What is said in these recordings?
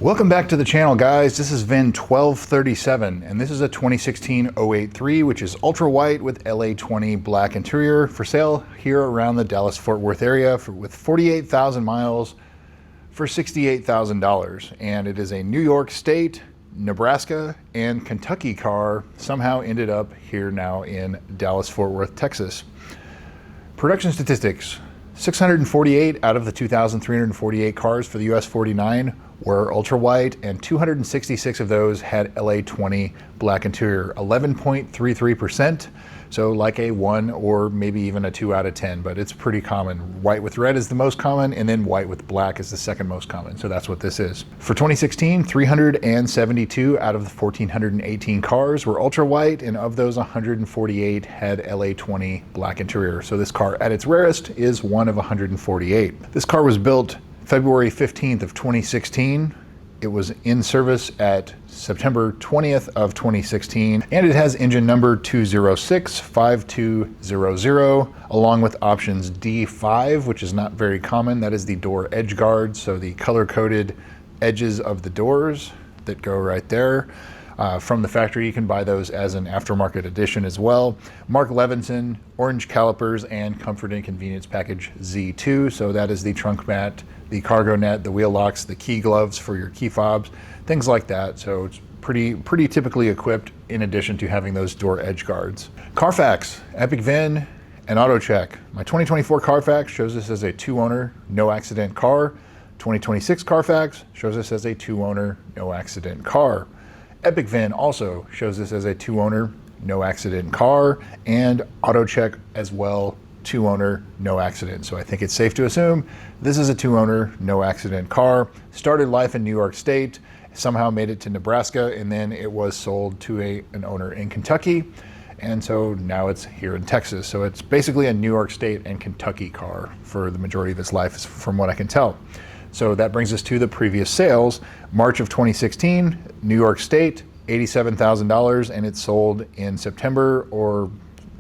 Welcome back to the channel, guys. This is VIN 1237, and this is a 2016 083, which is ultra white with LA20 black interior, for sale here around the Dallas-Fort Worth area with 48,000 miles for $68,000. And it is a New York State, Nebraska, and Kentucky car, somehow ended up here now in Dallas-Fort Worth, Texas. Production statistics: 648 out of the 2,348 cars for the US 49 were ultra white, and 266 of those had LA20 black interior, 11.33%. So like a 1 or maybe even a 2 out of 10, but it's pretty common. White with red is the most common, and then white with black is the second most common. So that's what this is. For 2016, 372 out of the 1,418 cars were ultra white, and of those 148 had LA20 black interior. So this car at its rarest is one of 148. This car was built February 15th of 2016. It was in service at September 20th of 2016, and it has engine number 2065200, along with options D5, which is not very common. That is the door edge guard, so the color-coded edges of the doors that go right there. From the factory, you can buy those as an aftermarket edition as well. Mark Levinson, orange calipers, and comfort and convenience package Z2. So that is the trunk mat, the cargo net, the wheel locks, the key gloves for your key fobs, things like that. So it's pretty typically equipped, in addition to having those door edge guards. Carfax, Epic VIN, and Auto Check. My 2024 Carfax shows this as a 2-owner, no accident car. 2026 Carfax shows this as a 2-owner, no accident car. Epic VIN also shows this as a 2-owner, no accident car, and Auto Check as well, 2-owner, no accident. So I think it's safe to assume this is a 2-owner, no accident car. Started life in New York State, somehow made it to Nebraska, and then it was sold to an owner in Kentucky. And so now it's here in Texas. So it's basically a New York State and Kentucky car for the majority of its life, from what I can tell. So that brings us to the previous sales. March of 2016, New York State, $87,000, and it sold in September,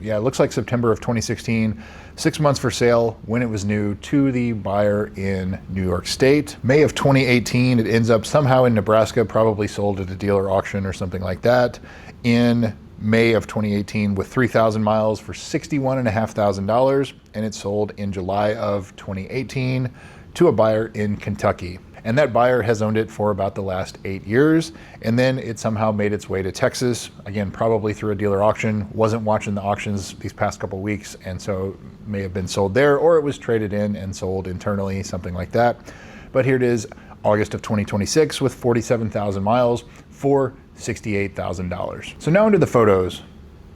it looks like September of 2016, 6 months for sale when it was new to the buyer in New York State. May of 2018, it ends up somehow in Nebraska, probably sold at a dealer auction or something like that. In May of 2018 with 3,000 miles for $61,500, and it sold in July of 2018 to a buyer in Kentucky. And that buyer has owned it for about the last 8 years. And then it somehow made its way to Texas, again, probably through a dealer auction. Wasn't watching the auctions these past couple weeks, and so may have been sold there, or it was traded in and sold internally, something like that. But here it is, August of 2026 with 47,000 miles for $68,000. So now into the photos.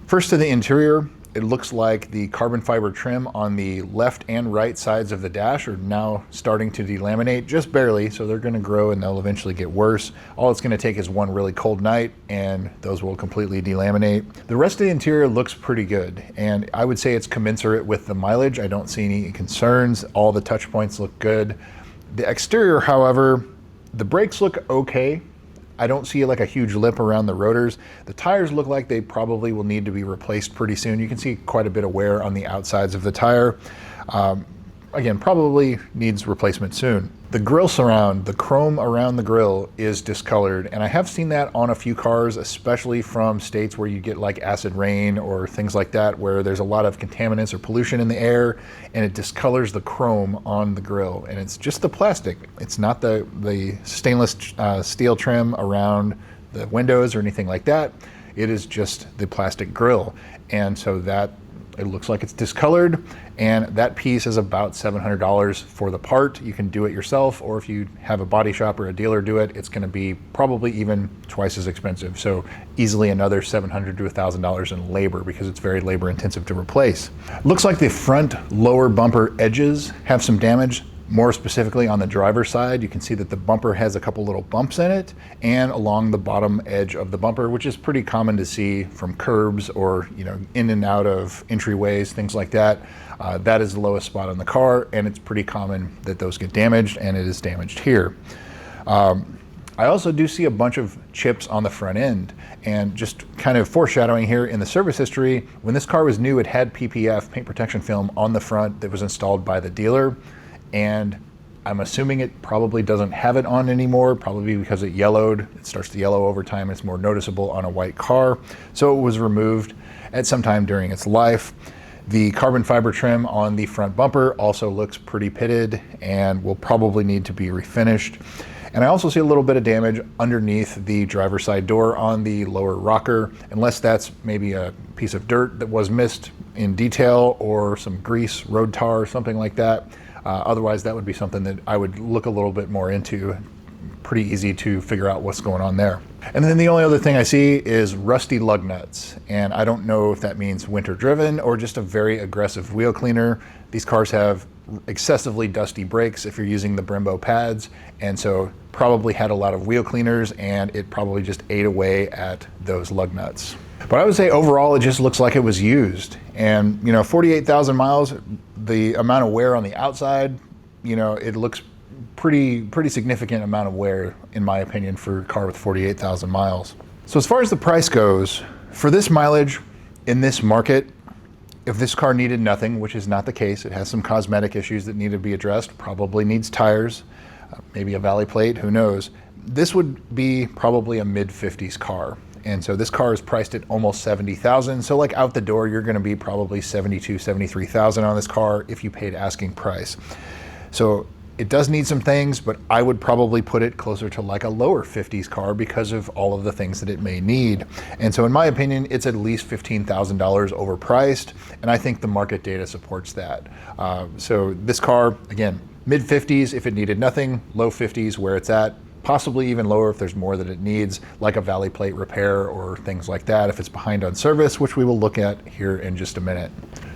First, to the interior. It looks like the carbon fiber trim on the left and right sides of the dash are now starting to delaminate, just barely, so they're going to grow and they'll eventually get worse. All it's going to take is one really cold night and those will completely delaminate. The rest of the interior looks pretty good, and I would say it's commensurate with the mileage. I don't see any concerns. All the touch points look good. The exterior, however, the brakes look okay. I don't see like a huge lip around the rotors. The tires look like they probably will need to be replaced pretty soon. You can see quite a bit of wear on the outsides of the tire. Again, probably needs replacement soon. The grille surround, the chrome around the grille is discolored, and I have seen that on a few cars, especially from states where you get like acid rain or things like that, where there's a lot of contaminants or pollution in the air, and it discolors the chrome on the grille. And it's just the plastic. It's not the stainless steel trim around the windows or anything like that. It is just the plastic grille. And so that it looks like it's discolored, and that piece is about $700 for the part. You can do it yourself, or if you have a body shop or a dealer do it, it's going to be probably even twice as expensive. So easily another $700 to $1,000 in labor, because it's very labor intensive to replace. Looks like the front lower bumper edges have some damage. More specifically on the driver's side, you can see that the bumper has a couple little bumps in it, and along the bottom edge of the bumper, which is pretty common to see from curbs or in and out of entryways, things like that. That is the lowest spot on the car, and it's pretty common that those get damaged, and it is damaged here. I also do see a bunch of chips on the front end, and just kind of foreshadowing here in the service history, when this car was new, it had PPF, paint protection film, on the front that was installed by the dealer. And I'm assuming it probably doesn't have it on anymore, probably because it yellowed. It starts to yellow over time. It's more noticeable on a white car. So it was removed at some time during its life. The carbon fiber trim on the front bumper also looks pretty pitted and will probably need to be refinished. And I also see a little bit of damage underneath the driver's side door on the lower rocker, unless that's maybe a piece of dirt that was missed in detail or some grease, road tar, something like that. Otherwise, that would be something that I would look a little bit more into. Pretty easy to figure out what's going on there. And then the only other thing I see is rusty lug nuts. And I don't know if that means winter driven or just a very aggressive wheel cleaner. These cars have excessively dusty brakes if you're using the Brembo pads, and so probably had a lot of wheel cleaners, and it probably just ate away at those lug nuts. But I would say overall it just looks like it was used. And 48,000 miles, the amount of wear on the outside, it looks pretty significant amount of wear, in my opinion, for a car with 48,000 miles. So as far as the price goes, for this mileage in this market, if this car needed nothing, which is not the case, it has some cosmetic issues that need to be addressed, probably needs tires, maybe a valley plate, who knows. This would be probably a mid-50s car. And so this car is priced at almost 70,000. So like out the door, you're gonna be probably 72, 73,000 on this car if you paid asking price. So it does need some things, but I would probably put it closer to like a lower 50s car because of all of the things that it may need. And so in my opinion, it's at least $15,000 overpriced, and I think the market data supports that. So this car, again, mid 50s if it needed nothing, low 50s where it's at, possibly even lower if there's more that it needs, like a valley plate repair or things like that if it's behind on service, which we will look at here in just a minute.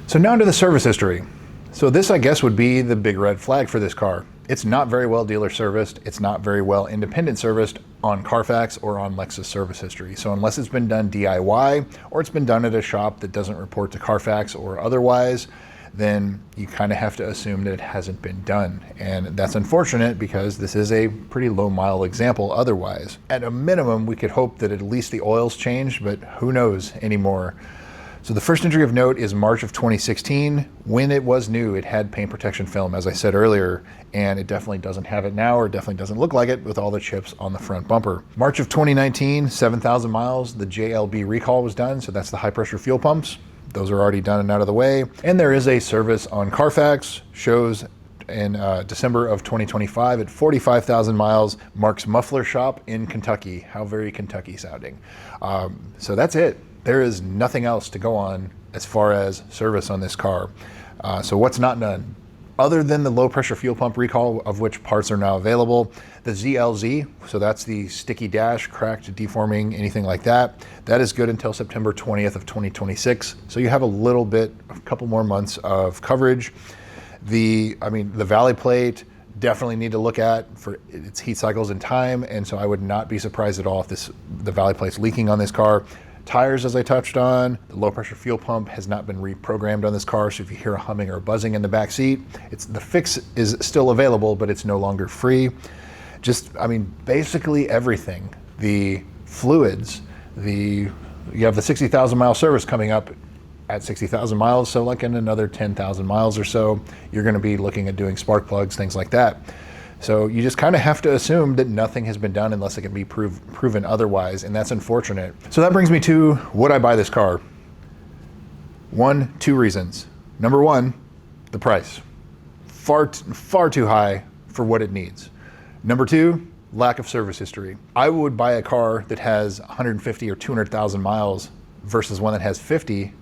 So now to the service history. So this, I guess, would be the big red flag for this car. It's not very well dealer serviced. It's not very well independent serviced on Carfax or on Lexus service history. So unless it's been done DIY or it's been done at a shop that doesn't report to Carfax or otherwise, then you kind of have to assume that it hasn't been done. And that's unfortunate because this is a pretty low mile example otherwise. At a minimum, we could hope that at least the oil's changed, but who knows anymore. So the first entry of note is March of 2016. When it was new, it had paint protection film, as I said earlier, and it definitely doesn't have it now, or definitely doesn't look like it with all the chips on the front bumper. March of 2019, 7,000 miles, the JLB recall was done, so that's the high pressure fuel pumps. Those are already done and out of the way. And there is a service on Carfax, shows in December of 2025 at 45,000 miles, Mark's Muffler Shop in Kentucky. How very Kentucky sounding. So that's it. There is nothing else to go on as far as service on this car. So what's not done? Other than the low pressure fuel pump recall, of which parts are now available, the ZLZ, so that's the sticky dash, cracked, deforming, anything like that, that is good until September 20th of 2026. So you have a couple more months of coverage. The valley plate, definitely need to look at for its heat cycles and time, and so I would not be surprised at all if the valley plate's leaking on this car. Tires, as I touched on, the low pressure fuel pump has not been reprogrammed on this car, so if you hear a humming or buzzing in the back seat, the fix is still available, but it's no longer free. Basically everything. The fluids, you have the 60,000 mile service coming up at 60,000 miles, so like in another 10,000 miles or so, you're gonna be looking at doing spark plugs, things like that. So you just kind of have to assume that nothing has been done unless it can be proven otherwise, and that's unfortunate. So that brings me to, would I buy this car? Two reasons. Number one, the price. Far too high for what it needs. Number two, lack of service history. I would buy a car that has 150 or 200,000 miles versus one that has 50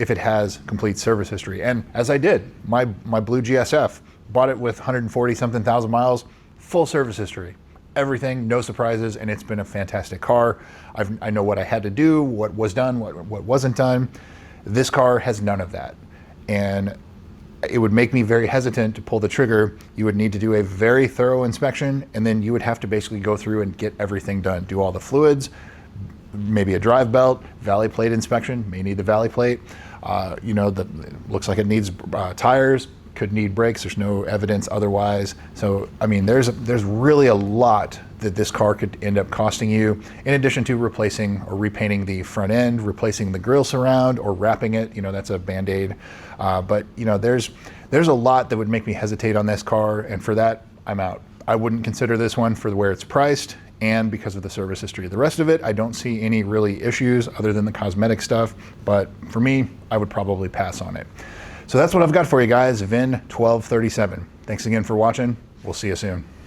if it has complete service history. And as I did, my blue GSF, bought it with 140 something thousand miles, full service history, everything, no surprises, and it's been a fantastic car. I know what I had to do, what was done, what wasn't done. This car has none of that. And it would make me very hesitant to pull the trigger. You would need to do a very thorough inspection, and then you would have to basically go through and get everything done. Do all the fluids, maybe a drive belt, valley plate inspection, may need the valley plate. Looks like it needs tires, could need brakes. There's no evidence otherwise. So, there's really a lot that this car could end up costing you, in addition to replacing or repainting the front end, replacing the grille surround, or wrapping it. That's a Band-Aid. But there's a lot that would make me hesitate on this car, and for that, I'm out. I wouldn't consider this one for where it's priced, and because of the service history. The rest of it, I don't see any really issues other than the cosmetic stuff, but for me, I would probably pass on it. So that's what I've got for you guys, VIN 1237. Thanks again for watching. We'll see you soon.